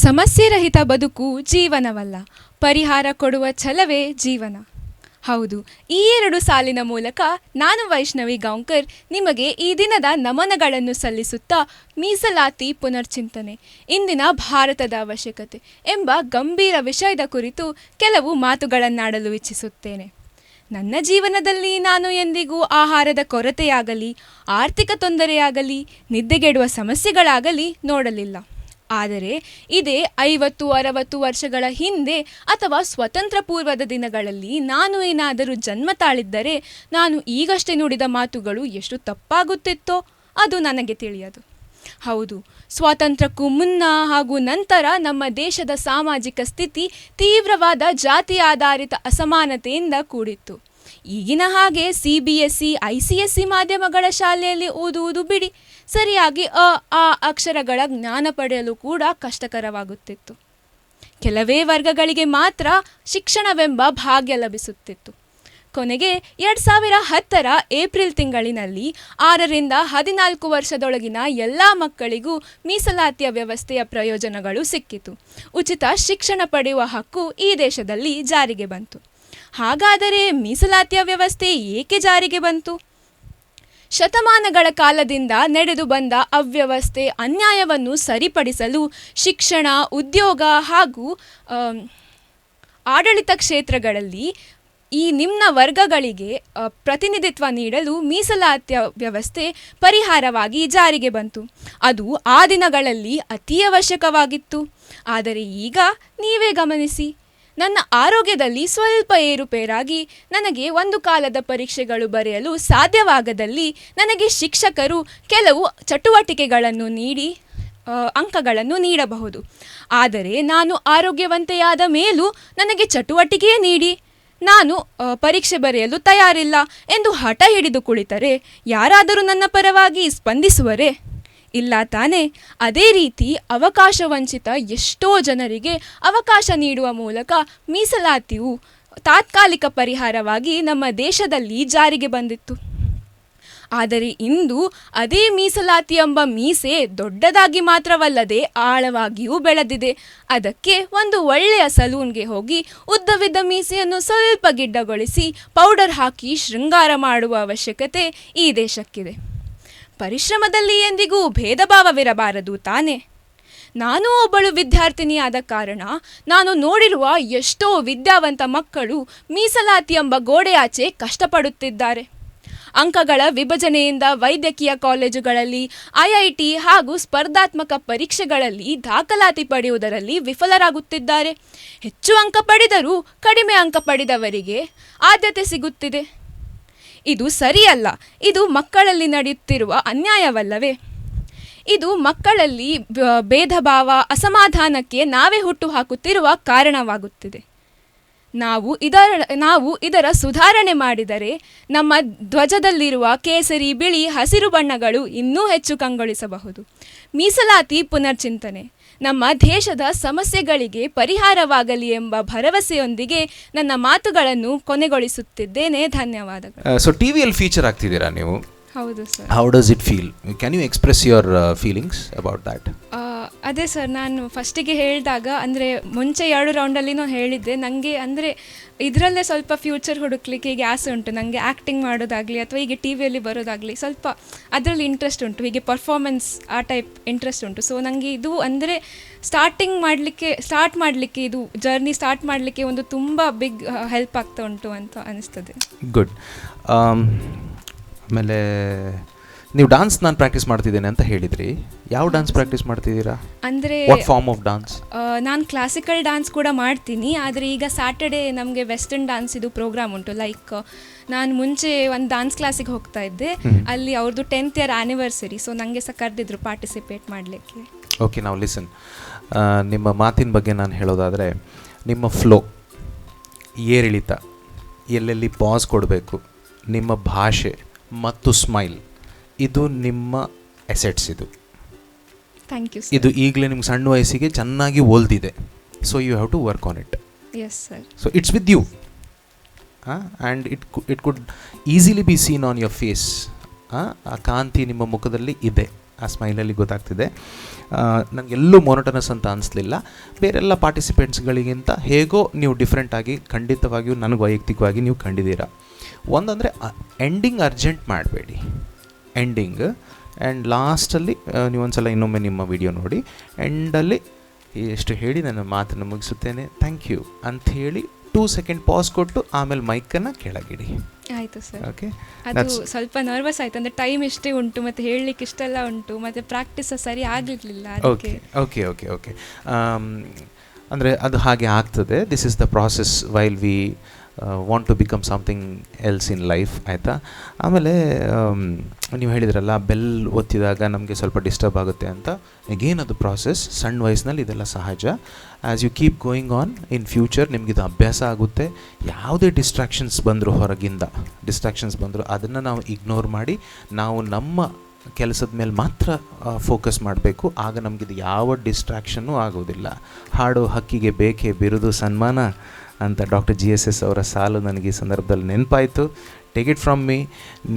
ಸಮಸ್ಯೆ ರಹಿತ ಬದುಕು ಜೀವನವಲ್ಲ, ಪರಿಹಾರ ಕೊಡುವ ಛಲವೇ ಜೀವನ. ಹೌದು, ಈ 2 ಸಾಲಿನ ಮೂಲಕ ನಾನು ವೈಷ್ಣವಿ ಗಾಂವ್ಕರ್ ನಿಮಗೆ ಈ ದಿನದ ನಮನಗಳನ್ನು ಸಲ್ಲಿಸುತ್ತಾ ಮೀಸಲಾತಿ ಪುನರ್ಚಿಂತನೆ, ಇಂದಿನ ಭಾರತದ ಅವಶ್ಯಕತೆ ಎಂಬ ಗಂಭೀರ ವಿಷಯದ ಕುರಿತು ಕೆಲವು ಮಾತುಗಳನ್ನಾಡಲು ಇಚ್ಛಿಸುತ್ತೇನೆ. ನನ್ನ ಜೀವನದಲ್ಲಿ ನಾನು ಎಂದಿಗೂ ಆಹಾರದ ಕೊರತೆಯಾಗಲಿ, ಆರ್ಥಿಕ ತೊಂದರೆಯಾಗಲಿ, ನಿದ್ದೆಗೆಡುವ ಸಮಸ್ಯೆಗಳಾಗಲಿ ನೋಡಲಿಲ್ಲ. ಆದರೆ ಇದೇ 50-60 ವರ್ಷಗಳ ಹಿಂದೆ ಅಥವಾ ಸ್ವತಂತ್ರ ಪೂರ್ವದ ದಿನಗಳಲ್ಲಿ ನಾನು ಏನಾದರೂ ಜನ್ಮ ತಾಳಿದ್ದರೆ ನಾನು ಈಗಷ್ಟೇ ನುಡಿದ ಮಾತುಗಳು ಎಷ್ಟು ತಪ್ಪಾಗುತ್ತಿತ್ತೋ ಅದು ನನಗೆ ತಿಳಿಯದು. ಹೌದು, ಸ್ವಾತಂತ್ರ್ಯಕ್ಕೂ ಮುನ್ನ ಹಾಗೂ ನಂತರ ನಮ್ಮ ದೇಶದ ಸಾಮಾಜಿಕ ಸ್ಥಿತಿ ತೀವ್ರವಾದ ಜಾತಿ ಆಧಾರಿತ ಅಸಮಾನತೆಯಿಂದ ಕೂಡಿತ್ತು. ಈಗಿನ ಹಾಗೆ CBSE, ICSE ಮಾಧ್ಯಮಗಳ ಶಾಲೆಯಲ್ಲಿ ಓದುವುದು ಬಿಡಿ, ಸರಿಯಾಗಿ ಆ ಅಕ್ಷರಗಳ ಜ್ಞಾನ ಪಡೆಯಲು ಕೂಡ ಕಷ್ಟಕರವಾಗುತ್ತಿತ್ತು. ಕೆಲವೇ ವರ್ಗಗಳಿಗೆ ಮಾತ್ರ ಶಿಕ್ಷಣವೆಂಬ ಭಾಗ್ಯ ಲಭಿಸುತ್ತಿತ್ತು. ಕೊನೆಗೆ 2010ರ ಏಪ್ರಿಲ್ ತಿಂಗಳಿನಲ್ಲಿ 6ರಿಂದ 14 ವರ್ಷದೊಳಗಿನ ಎಲ್ಲ ಮಕ್ಕಳಿಗೂ ಮೀಸಲಾತಿಯ ವ್ಯವಸ್ಥೆಯ ಪ್ರಯೋಜನಗಳು ಸಿಕ್ಕಿತು. ಉಚಿತ ಶಿಕ್ಷಣ ಪಡೆಯುವ ಹಕ್ಕು ಈ ದೇಶದಲ್ಲಿ ಜಾರಿಗೆ ಬಂತು. ಹಾಗಾದರೆ ಮೀಸಲಾತಿಯ ವ್ಯವಸ್ಥೆ ಏಕೆ ಜಾರಿಗೆ ಬಂತು? ಶತಮಾನಗಳ ಕಾಲದಿಂದ ನಡೆದು ಬಂದ ಅವ್ಯವಸ್ಥೆ, ಅನ್ಯಾಯವನ್ನು ಸರಿಪಡಿಸಲು ಶಿಕ್ಷಣ, ಉದ್ಯೋಗ ಹಾಗೂ ಆಡಳಿತ ಕ್ಷೇತ್ರಗಳಲ್ಲಿ ಈ ನಿಮ್ನ ವರ್ಗಗಳಿಗೆ ಪ್ರತಿನಿಧಿತ್ವ ನೀಡಲು ಮೀಸಲಾತಿಯ ವ್ಯವಸ್ಥೆ ಪರಿಹಾರವಾಗಿ ಜಾರಿಗೆ ಬಂತು. ಅದು ಆ ದಿನಗಳಲ್ಲಿ ಅತಿ ಅವಶ್ಯಕವಾಗಿತ್ತು. ಆದರೆ ಈಗ ನೀವೇ ಗಮನಿಸಿ, ನನ್ನ ಆರೋಗ್ಯದಲ್ಲಿ ಸ್ವಲ್ಪ ಏರುಪೇರಾಗಿ ನನಗೆ ಒಂದು ಕಾಲದ ಪರೀಕ್ಷೆಗಳು ಬರೆಯಲು ಸಾಧ್ಯವಾಗದಲ್ಲಿ ನನಗೆ ಶಿಕ್ಷಕರು ಕೆಲವು ಚಟುವಟಿಕೆಗಳನ್ನು ನೀಡಿ ಅಂಕಗಳನ್ನು ನೀಡಬಹುದು. ಆದರೆ ನಾನು ಆರೋಗ್ಯವಂತೆಯಾದ ಮೇಲೂ ನನಗೆ ಚಟುವಟಿಕೆಯೇ ನೀಡಿ ನಾನು ಪರೀಕ್ಷೆ ಬರೆಯಲು ತಯಾರಿಲ್ಲ ಎಂದು ಹಠ ಹಿಡಿದು ಕುಳಿತರೆ ಯಾರಾದರೂ ನನ್ನ ಪರವಾಗಿ ಸ್ಪಂದಿಸುವರೇ? ಇಲ್ಲ ತಾನೇ? ಅದೇ ರೀತಿ ಅವಕಾಶ ವಂಚಿತ ಎಷ್ಟೋ ಜನರಿಗೆ ಅವಕಾಶ ನೀಡುವ ಮೂಲಕ ಮೀಸಲಾತಿಯು ತಾತ್ಕಾಲಿಕ ಪರಿಹಾರವಾಗಿ ನಮ್ಮ ದೇಶದಲ್ಲಿ ಜಾರಿಗೆ ಬಂದಿತ್ತು. ಆದರೆ ಇಂದು ಅದೇ ಮೀಸಲಾತಿ ಎಂಬ ಮೀಸೆ ದೊಡ್ಡದಾಗಿ ಮಾತ್ರವಲ್ಲದೆ ಆಳವಾಗಿಯೂ ಬೆಳೆದಿದೆ. ಅದಕ್ಕೆ ಒಂದು ಒಳ್ಳೆಯ ಸಲೂನ್ಗೆ ಹೋಗಿ ಉದ್ದವಿದ್ದ ಮೀಸೆಯನ್ನು ಸ್ವಲ್ಪ ಗಿಡ್ಡಗೊಳಿಸಿ ಪೌಡರ್ ಹಾಕಿ ಶೃಂಗಾರ ಮಾಡುವ ಅವಶ್ಯಕತೆ ಈ ದೇಶಕ್ಕಿದೆ. ಪರಿಶ್ರಮದಲ್ಲಿ ಎಂದಿಗೂ ಭೇದ ಭಾವವಿರಬಾರದು ತಾನೆ? ನಾನು ಒಬ್ಬಳು ವಿದ್ಯಾರ್ಥಿನಿಯಾದ ಕಾರಣ ನಾನು ನೋಡಿರುವ ಎಷ್ಟೋ ವಿದ್ಯಾವಂತ ಮಕ್ಕಳು ಮೀಸಲಾತಿ ಎಂಬ ಗೋಡೆಯಾಚೆ ಕಷ್ಟಪಡುತ್ತಿದ್ದಾರೆ. ಅಂಕಗಳ ವಿಭಜನೆಯಿಂದ ವೈದ್ಯಕೀಯ ಕಾಲೇಜುಗಳಲ್ಲಿ, IIT ಹಾಗೂ ಸ್ಪರ್ಧಾತ್ಮಕ ಪರೀಕ್ಷೆಗಳಲ್ಲಿ ದಾಖಲಾತಿ ಪಡೆಯುವುದರಲ್ಲಿ ವಿಫಲರಾಗುತ್ತಿದ್ದಾರೆ. ಹೆಚ್ಚು ಅಂಕ ಪಡೆದರೂ ಕಡಿಮೆ ಅಂಕ ಪಡೆದವರಿಗೆ ಆದ್ಯತೆ ಸಿಗುತ್ತಿದೆ. ಇದು ಸರಿಯಲ್ಲ. ಇದು ಮಕ್ಕಳಲ್ಲಿ ನಡೆಯುತ್ತಿರುವ ಅನ್ಯಾಯವಲ್ಲವೇ? ಇದು ಮಕ್ಕಳಲ್ಲಿ ಭೇದ ಭಾವ, ಅಸಮಾಧಾನಕ್ಕೆ ನಾವೇ ಹುಟ್ಟು ಹಾಕುತ್ತಿರುವ ಕಾರಣವಾಗುತ್ತಿದೆ. ನಾವು ಇದರ ಸುಧಾರಣೆ ಮಾಡಿದರೆ ನಮ್ಮ ಧ್ವಜದಲ್ಲಿರುವ ಕೇಸರಿ, ಬಿಳಿ, ಹಸಿರು ಬಣ್ಣಗಳು ಇನ್ನೂ ಹೆಚ್ಚು ಕಂಗೊಳಿಸಬಹುದು. ಮೀಸಲಾತಿ ಪುನರ್ಚಿಂತನೆ ನಮ್ಮ ದೇಶದ ಸಮಸ್ಯೆಗಳಿಗೆ ಪರಿಹಾರವಾಗಲಿ ಎಂಬ ಭರವಸೆಯೊಂದಿಗೆ ನನ್ನ ಮಾತುಗಳನ್ನು ಕೊನೆಗೊಳಿಸುತ್ತಿದ್ದೇನೆ. ಧನ್ಯವಾದಗಳು. ಸೊ ಟಿವಿಯಲ್ಲಿ ಫೀಚರ್ ಆಗ್ತಿದ್ದೀರಾ ನೀವು? ಹೌದು sir. How does it feel? Can you express your feelings about that? ಅದೇ ಸರ್, ನಾನು ಫಸ್ಟಿಗೆ ಹೇಳಿದಾಗ ಅಂದರೆ ಮುಂಚೆ 2 ರೌಂಡಲ್ಲಿನೂ ಹೇಳಿದ್ದೆ, ನನಗೆ ಅಂದರೆ ಇದರಲ್ಲೇ ಸ್ವಲ್ಪ ಫ್ಯೂಚರ್ ಹುಡುಕ್ಲಿಕ್ಕೆ ಹೀಗೆ ಆಸೆ ಉಂಟು. ನನಗೆ ಆ್ಯಕ್ಟಿಂಗ್ ಮಾಡೋದಾಗಲಿ ಅಥವಾ ಹೀಗೆ ಟಿ ವಿಯಲ್ಲಿ ಬರೋದಾಗಲಿ ಸ್ವಲ್ಪ ಅದರಲ್ಲಿ ಇಂಟ್ರೆಸ್ಟ್ ಉಂಟು. ಹೀಗೆ ಪರ್ಫಾರ್ಮೆನ್ಸ್ ಆ ಟೈಪ್ ಇಂಟ್ರೆಸ್ಟ್ ಉಂಟು. ಸೊ ನನಗೆ ಇದು ಅಂದರೆ ಸ್ಟಾರ್ಟ್ ಮಾಡಲಿಕ್ಕೆ ಇದು ಜರ್ನಿ ಸ್ಟಾರ್ಟ್ ಮಾಡಲಿಕ್ಕೆ ಒಂದು ತುಂಬ ಬಿಗ್ ಹೆಲ್ಪ್ ಆಗ್ತಾ ಉಂಟು ಅಂತ ಅನಿಸ್ತದೆ. ಗುಡ್. ಆಮೇಲೆ ನೀವು ಡಾನ್ಸ್ ನಾನು ಪ್ರಾಕ್ಟೀಸ್ ಮಾಡ್ತಿದ್ದೇನೆ ಅಂತ ಹೇಳಿದ್ರಿ. ಯಾವ ಡಾನ್ಸ್ ಪ್ರಾಕ್ಟೀಸ್ ಮಾಡ್ತಿದ್ದೀರಾ? ಅಂದರೆ ವಾಟ್ ಫಾರ್ಮ್ ಆಫ್ ಡಾನ್ಸ್? ನಾನು ಕ್ಲಾಸಿಕಲ್ ಡಾನ್ಸ್ ಕೂಡ ಮಾಡ್ತೀನಿ. ಆದರೆ ಈಗ ಸ್ಯಾಟರ್ಡೇ ನಮಗೆ ವೆಸ್ಟರ್ನ್ ಡಾನ್ಸ್ ಇದು ಪ್ರೋಗ್ರಾಮ್ ಉಂಟು. ಲೈಕ್ ನಾನು ಮುಂಚೆ ಒಂದು ಡಾನ್ಸ್ ಕ್ಲಾಸಿಗೆ ಹೋಗ್ತಾ ಇದ್ದೆ, ಅಲ್ಲಿ ಅವ್ರದ್ದು 10th ಇಯರ್ ಆ್ಯನಿವರ್ಸರಿ. ಸೊ ನನಗೆ ಸಹ ಕರೆದಿದ್ರು ಪಾರ್ಟಿಸಿಪೇಟ್ ಮಾಡಲಿಕ್ಕೆ. ಓಕೆ, ನಾವು ಲಿಸನ್. ನಿಮ್ಮ ಮಾತಿನ ಬಗ್ಗೆ ನಾನು ಹೇಳೋದಾದರೆ, ನಿಮ್ಮ ಫ್ಲೋ, ಏರಿಳಿತ, ಎಲ್ಲೆಲ್ಲಿ ಪಾಸ್ ಕೊಡಬೇಕು, ನಿಮ್ಮ ಭಾಷೆ ಮತ್ತು ಸ್ಮೈಲ್, ಇದು ನಿಮ್ಮ ಎಸೆಟ್ಸ್. Thank you. ಇದು ಈಗಲೇ ನಿಮ್ಗೆ ಸಣ್ಣ ವಯಸ್ಸಿಗೆ ಚೆನ್ನಾಗಿ ಓಲ್ದಿದೆ. So you have to work on it. Yes sir. So it's with you and it could easily be seen on your face. ಆ ಕಾಂತಿ ನಿಮ್ಮ ಮುಖದಲ್ಲಿ ಇದೆ. ಆ ಸ್ಮೈಲಲ್ಲಿ ಗೊತ್ತಾಗ್ತಿದೆ. ನನಗೆಲ್ಲೂ ಮೊನೋಟನಸ್ ಅಂತ ಅನಿಸ್ಲಿಲ್ಲ. ಬೇರೆಲ್ಲ ಪಾರ್ಟಿಸಿಪೆಂಟ್ಸ್ಗಳಿಗಿಂತ ಹೇಗೋ ನೀವು ಡಿಫ್ರೆಂಟಾಗಿ ಖಂಡಿತವಾಗಿಯೂ ನನಗೆ ವೈಯಕ್ತಿಕವಾಗಿ ನೀವು ಕಂಡಿದ್ದೀರಾ. ಒಂದಂದರೆ ಎಂಡಿಂಗ್ ಅರ್ಜೆಂಟ್ ಮಾಡಬೇಡಿ. ಎಂಡಿಂಗ್ ಆ್ಯಂಡ್ ಲಾಸ್ಟಲ್ಲಿ ನೀವೊಂದ್ಸಲ ಇನ್ನೊಮ್ಮೆ ನಿಮ್ಮ ವಿಡಿಯೋ ನೋಡಿ, ಎಂಡಲ್ಲಿ ಎಷ್ಟು ಹೇಳಿ ನನ್ನ ಮಾತನ್ನು ಮುಗಿಸುತ್ತೇನೆ, ಥ್ಯಾಂಕ್ ಯು ಅಂಥೇಳಿ 2 ಸೆಕೆಂಡ್ ಪಾಸ್ ಕೊಟ್ಟು ಆಮೇಲೆ ಮೈಕನ್ನು ಕೆಳಗಿಡಿ. ಆಯಿತು ಸರ್. ಓಕೆ, ಅದು ಸ್ವಲ್ಪ ನರ್ವಸ್ ಆಯಿತು, ಅಂದರೆ ಟೈಮ್ ಇಷ್ಟೇ ಉಂಟು ಮತ್ತು ಹೇಳಲಿಕ್ಕೆ ಇಷ್ಟೆಲ್ಲ ಉಂಟು ಮತ್ತು ಪ್ರಾಕ್ಟೀಸ್ ಸರಿ ಆಗಲಿಲ್ಲ. ಓಕೆ ಓಕೆ ಓಕೆ ಓಕೆ ಅಂದರೆ ಅದು ಹಾಗೆ ಆಗ್ತದೆ. This is the process while we want to become something else in life, ಆಯಿತಾ. ಆಮೇಲೆ ನೀವು ಹೇಳಿದ್ರಲ್ಲ ಬೆಲ್ ಒತ್ತಿದಾಗ ನಮಗೆ ಸ್ವಲ್ಪ ಡಿಸ್ಟರ್ಬ್ ಆಗುತ್ತೆ ಅಂತ. ಅಗೇನ್ ಅದು ಪ್ರಾಸೆಸ್, ಸಣ್ಣ ವಯಸ್ಸಿನಲ್ಲಿ ಇದೆಲ್ಲ ಸಹಜ. As you keep going on in future ನಿಮಗಿದು ಅಭ್ಯಾಸ ಆಗುತ್ತೆ. ಯಾವುದೇ ಡಿಸ್ಟ್ರಾಕ್ಷನ್ಸ್ ಬಂದರೂ ಹೊರಗಿಂದ ಡಿಸ್ಟ್ರಾಕ್ಷನ್ಸ್ ಬಂದರೂ ಅದನ್ನು ನಾವು ಇಗ್ನೋರ್ ಮಾಡಿ ನಾವು ನಮ್ಮ ಕೆಲಸದ ಮೇಲೆ ಮಾತ್ರ ಫೋಕಸ್ ಮಾಡಬೇಕು. ಆಗ ನಮಗಿದು ಯಾವ ಡಿಸ್ಟ್ರಾಕ್ಷನ್ನೂ ಆಗೋದಿಲ್ಲ. ಹಾಡು ಹಕ್ಕಿಗೆ ಬೇಕೇ ಬಿರುದು ಸನ್ಮಾನ ಅಂತ ಡಾಕ್ಟರ್ GSS ಅವರ ಸಾಲು ನನಗೆ ಈ ಸಂದರ್ಭದಲ್ಲಿ ನೆನಪಾಯಿತು. Take it from me.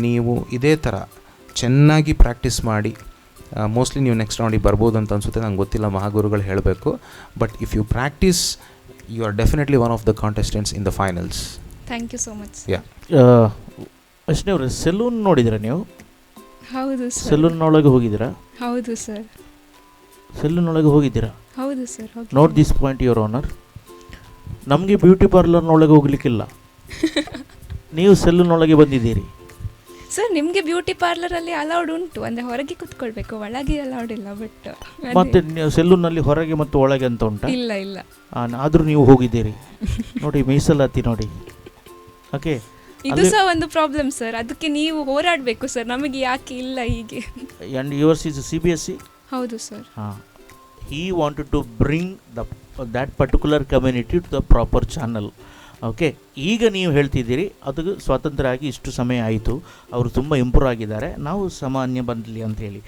ನೀವು ಇದೇ ಥರ ಚೆನ್ನಾಗಿ ಪ್ರಾಕ್ಟೀಸ್ ಮಾಡಿ ಮೋಸ್ಟ್ಲಿ ನೀವು ನೆಕ್ಸ್ಟ್ ರೌಂಡಿಗೆ ಬರ್ಬೋದು ಅಂತ ಅನಿಸುತ್ತೆ, ನಂಗೆ ಗೊತ್ತಿಲ್ಲ, ಮಹಾಗುರುಗಳು ಹೇಳಬೇಕು. But if you practise you are definitely one of the contestants in the finals. Thank you so much. Yeah, ಅಷ್ಟೇ ಅವ್ರೆ, ಸೆಲೂನ್ ನೋಡಿದ್ದೀರಾ ನೀವು? ಹೌದು ಸರ್. ಸೆಲೂನ್ನೊಳಗೆ ಹೋಗಿದ್ದೀರಾ? ಹೌದು ಸರ್. ಸೆಲೂನ್ನೊಳಗೆ ಹೋಗಿದ್ದೀರಾ? ಹೌದು sir. Note this point your honour. ನಮಗೆ ಬ್ಯೂಟಿ ಪಾರ್ಲರ್ನೊಳಗೆ ಹೋಗ್ಲಿಕ್ಕಿಲ್ಲ, ನೀವು ಸೆಲೂನ್ನೊಳಗೆ ಬಂದಿದ್ದೀರಿ. ಸರ್ ನಿಮಗೆ ಬ್ಯೂಟಿ ಪಾರ್ಲರಲ್ಲಿ ಅಲೌಡ್ ಉಂಟು, ಅಂದರೆ ಹೊರಗೆ ಕೂತ್ಕೊಳ್ಬೇಕು, ಒಳಗೆ ಅಲೌಡ್ ಇಲ್ಲ. ಬಟ್ ಮತ್ತೆ ನೀವು ಸೆಲೂನ್ನಲ್ಲಿ ಹೊರಗೆ ಮತ್ತು ಒಳಗೆ ಅಂತ ಉಂಟಾ? ಇಲ್ಲ ಇಲ್ಲ. ಆದರೂ ನೀವು ಹೋಗಿದ್ದೀರಿ ನೋಡಿ, ಮೀಸಲಾತಿ ನೋಡಿ. ಓಕೆ, ಇದು ಸಹ ಒಂದು ಪ್ರಾಬ್ಲಮ್ ಸರ್, ಅದಕ್ಕೆ ನೀವು ಹೋರಾಡಬೇಕು ಸರ್, ನಮಗೆ ಯಾಕೆ ಇಲ್ಲ ಹೀಗೆ. And yours is CBSE? ಹೌದು ಸರ್. ಹಾಂ, he wanted to bring that particular community to the proper channel. Okay, ಈಗ ನೀವು ಹೇಳ್ತಿದ್ದೀರಿ ಅದು ಸ್ವಾತಂತ್ರ್ಯ ಆಗಿ ಇಷ್ಟು ಸಮಯ ಆಯಿತು, ಅವರು ತುಂಬ ಇಂಪ್ರೂವ್ ಆಗಿದ್ದಾರೆ, ನಾವು ಸಾಮಾನ್ಯ ಬಂದಲಿ ಅಂಥೇಳಿ.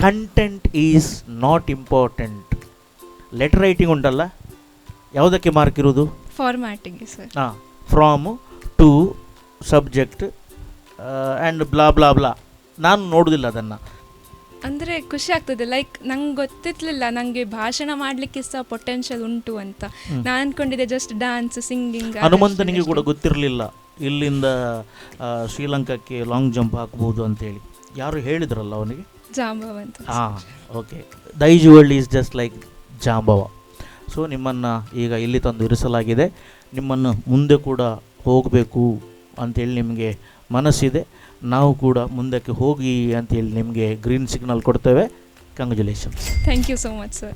Content is not important. Letter writing ಉಂಟಲ್ಲ, ಯಾವುದಕ್ಕೆ ಮಾರ್ಕ್ ಇರೋದು? ಫಾರ್ಮ್ಯಾಟಿಗೆ ಸರ್. ಹಾಂ, from to subject and blah blah blah. ನಾನು ನೋಡೋದಿಲ್ಲ ಅದನ್ನು. ಅಂದರೆ ಖುಷಿ ಆಗ್ತದೆ, ಲೈಕ್ ನಂಗೆ ಗೊತ್ತಿರಲಿಲ್ಲ ನನಗೆ ಭಾಷಣ ಮಾಡಲಿಕ್ಕೆ ಸಹ ಪೊಟೆನ್ಷಿಯಲ್ ಉಂಟು ಅಂತ. ನಾನು ಅಂದ್ಕೊಂಡಿದ್ದೆ ಜಸ್ಟ್ ಡ್ಯಾನ್ಸ್, ಸಿಂಗಿಂಗ್. ಹನುಮಂತನಿಗೆ ಕೂಡ ಗೊತ್ತಿರಲಿಲ್ಲ ಇಲ್ಲಿಂದ ಶ್ರೀಲಂಕಾಕ್ಕೆ ಲಾಂಗ್ ಜಂಪ್ ಹಾಕ್ಬೋದು ಅಂತೇಳಿ. ಯಾರು ಹೇಳಿದ್ರಲ್ಲ ಅವನಿಗೆ? ಜಾಂಬವ ಅಂತ. ಹಾಂ, okay. Daijuvalli is just like Jambava. So ನಿಮ್ಮನ್ನು ಈಗ ಇಲ್ಲಿ ತಂದು ಇರಿಸಲಾಗಿದೆ. ನಿಮ್ಮನ್ನು ಮುಂದೆ ಕೂಡ ಹೋಗಬೇಕು ಅಂತೇಳಿ ನಿಮಗೆ ಮನಸ್ಸಿದೆ. ನಾವು ಕೂಡ ಮುಂದಕ್ಕೆ ಹೋಗಿ ಅಂತೇಳಿ ನಿಮಗೆ ಗ್ರೀನ್ ಸಿಗ್ನಲ್ ಕೊಡ್ತೇವೆ. Congratulations. Thank you so much sir.